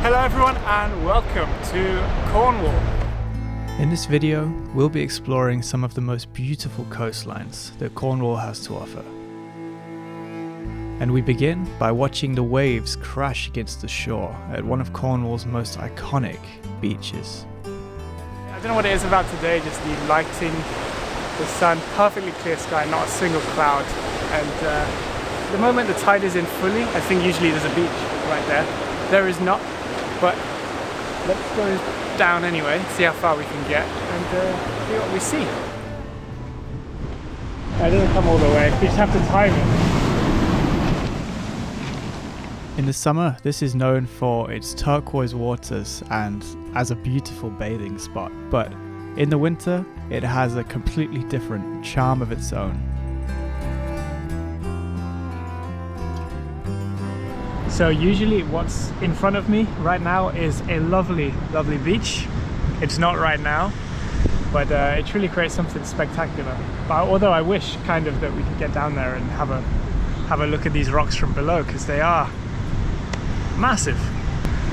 Hello everyone and welcome to Cornwall. In this video, we'll be exploring some of the most beautiful coastlines that Cornwall has to offer. And we begin by watching the waves crash against the shore at one of Cornwall's most iconic beaches. I don't know what it is about today, just the lighting, the sun, perfectly clear sky, not a single cloud. And the moment the tide is in fully, I think usually there's a beach right there. There is not, but let's go down anyway, see how far we can get and see what we see. It doesn't come all the way, we just have to time it. In the summer, this is known for its turquoise waters and as a beautiful bathing spot, but in the winter, it has a completely different charm of its own. So usually what's in front of me right now is a lovely, lovely beach. It's not right now, but it truly creates something spectacular. But although I wish kind of that we could get down there and have a look at these rocks from below, because they are massive.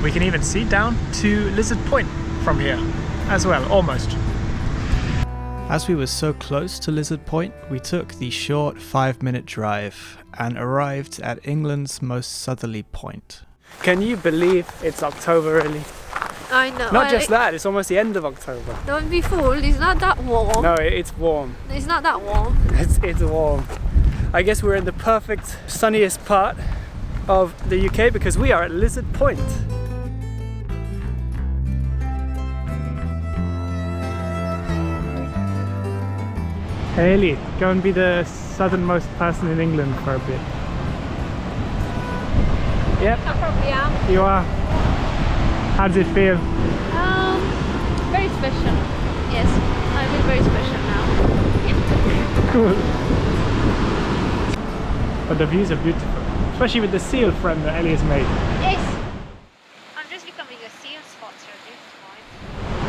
We can even see down to Lizard Point from here as well, almost. As we were so close to Lizard Point, we took the short 5-minute drive and arrived at England's most southerly point. Can you believe it's October really? I know. Not just that, it's almost the end of October. Don't be fooled, it's not that warm. No, it's warm. It's not that warm. It's warm. I guess we're in the perfect sunniest part of the UK because we are at Lizard Point. Haley, go and be the southernmost person in England for a bit. Yep. I probably am. You are. How does it feel? Very special. Yes, I feel very special now. Cool. But the views are beautiful, especially with the seal friend that Ellie has made. Yes. I'm just becoming a seal spotter at this point.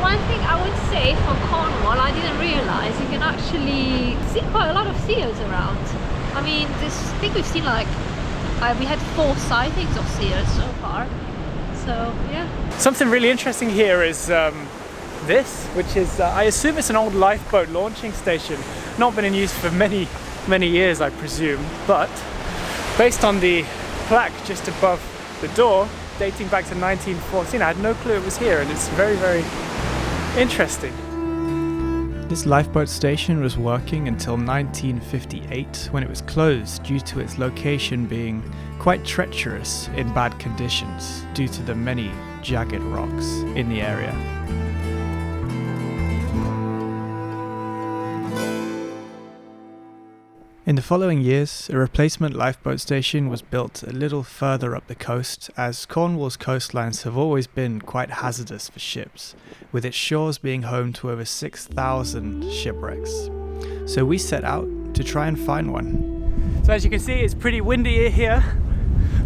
One thing I would say for Cornwall, I didn't realise you can actually see quite a lot of seals around. I mean, I think we've seen like, we had 4 sightings of seals so far. So, yeah. Something really interesting here is this, which is, I assume it's an old lifeboat launching station. Not been in use for many, many years, I presume. But based on the plaque just above the door, dating back to 1914, I had no clue it was here, and it's very, very interesting. This lifeboat station was working until 1958 when it was closed due to its location being quite treacherous in bad conditions due to the many jagged rocks in the area. In the following years, a replacement lifeboat station was built a little further up the coast, as Cornwall's coastlines have always been quite hazardous for ships, with its shores being home to over 6,000 shipwrecks. So we set out to try and find one. So as you can see, it's pretty windy here,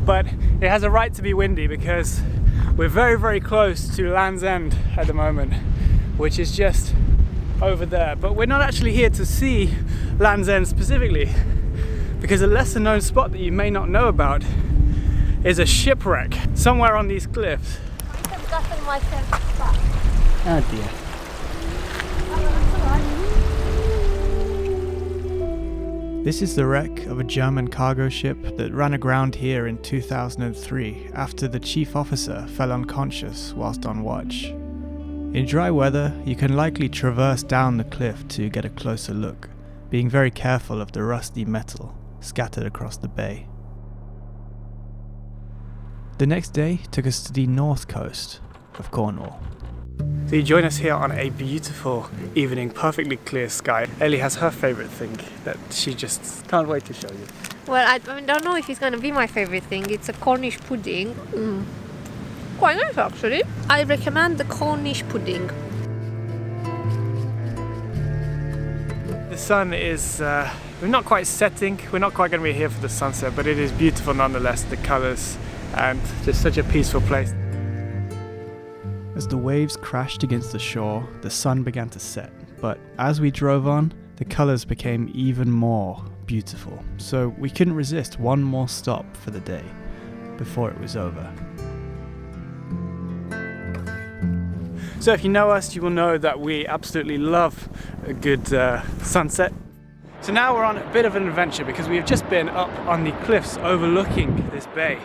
but it has a right to be windy because we're very, very close to Land's End at the moment, which is just over there. But we're not actually here to see Land's End specifically, because a lesser known spot that you may not know about is a shipwreck somewhere on these cliffs. I have gotten myself back. Oh dear. This is the wreck of a German cargo ship that ran aground here in 2003 after the chief officer fell unconscious whilst on watch. In dry weather, you can likely traverse down the cliff to get a closer look, being very careful of the rusty metal scattered across the bay. The next day took us to the north coast of Cornwall. So you join us here on a beautiful evening, perfectly clear sky. Ellie has her favourite thing that she just can't wait to show you. Well, I don't know if it's going to be my favourite thing. It's a Cornish pudding. Quite nice actually. I recommend the Cornish pudding. The sun is we're not quite setting, we're not quite going to be here for the sunset, but it is beautiful nonetheless, the colours, and just such a peaceful place. As the waves crashed against the shore, the sun began to set, but as we drove on, the colours became even more beautiful, so we couldn't resist one more stop for the day before it was over. So if you know us, you will know that we absolutely love a good sunset. So now we're on a bit of an adventure because we have just been up on the cliffs overlooking this bay.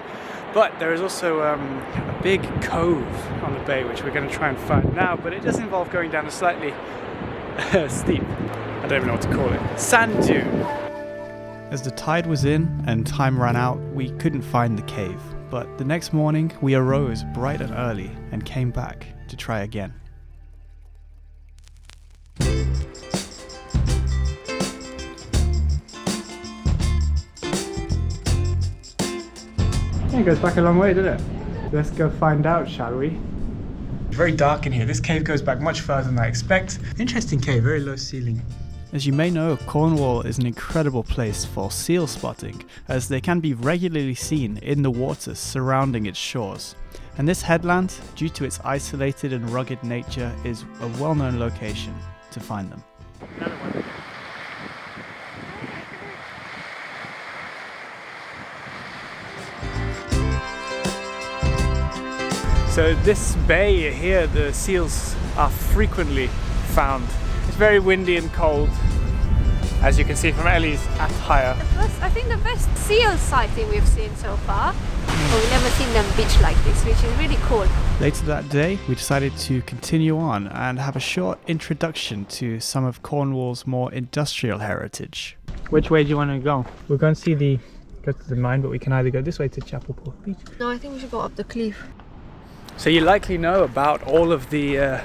But there is also a big cove on the bay which we're going to try and find now, but it does involve going down a slightly steep, I don't even know what to call it, sand dune. As the tide was in and time ran out, we couldn't find the cave. But the next morning, we arose bright and early and came back to try again. It goes back a long way, doesn't it? Let's go find out, shall we? It's very dark in here. This cave goes back much further than I expect. Interesting cave, very low ceiling. As you may know, Cornwall is an incredible place for seal spotting, as they can be regularly seen in the waters surrounding its shores. And this headland, due to its isolated and rugged nature, is a well-known location to find them. Another one. So this bay here, the seals are frequently found. It's very windy and cold, as you can see from Ellie's attire. I think the best seal sighting we've seen so far. But we've never seen them beach like this, which is really cool. Later that day, we decided to continue on and have a short introduction to some of Cornwall's more industrial heritage. Which way do you want to go? We're going to go to the mine, but we can either go this way to Chapel Port Beach. No, I think we should go up the cliff. So you likely know about all of the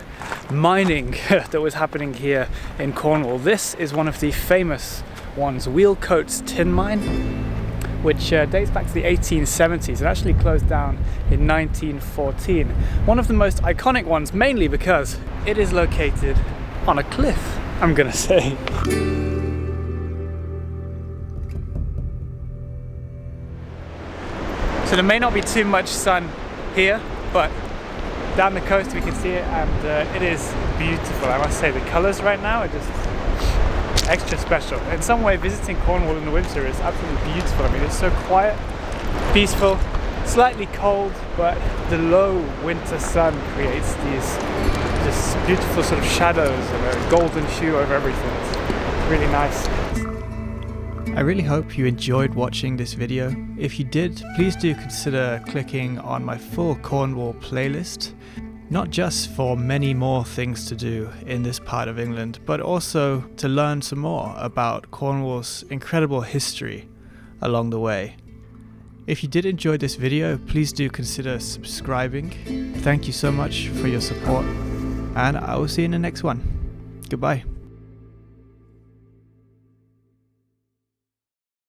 mining that was happening here in Cornwall. This is one of the famous ones, Wheal Coates Tin Mine, which dates back to the 1870s. It actually closed down in 1914. One of the most iconic ones, mainly because it is located on a cliff, I'm gonna say. So there may not be too much sun here, but down the coast we can see it, and it is beautiful. I must say the colours right now are just extra special. In some way, visiting Cornwall in the winter is absolutely beautiful. I mean, it's so quiet, peaceful, slightly cold, but the low winter sun creates these just beautiful sort of shadows and a golden hue over everything. It's really nice. I really hope you enjoyed watching this video. If you did, please do consider clicking on my full Cornwall playlist, not just for many more things to do in this part of England, but also to learn some more about Cornwall's incredible history along the way. If you did enjoy this video, please do consider subscribing. Thank you so much for your support, and I will see you in the next one. Goodbye.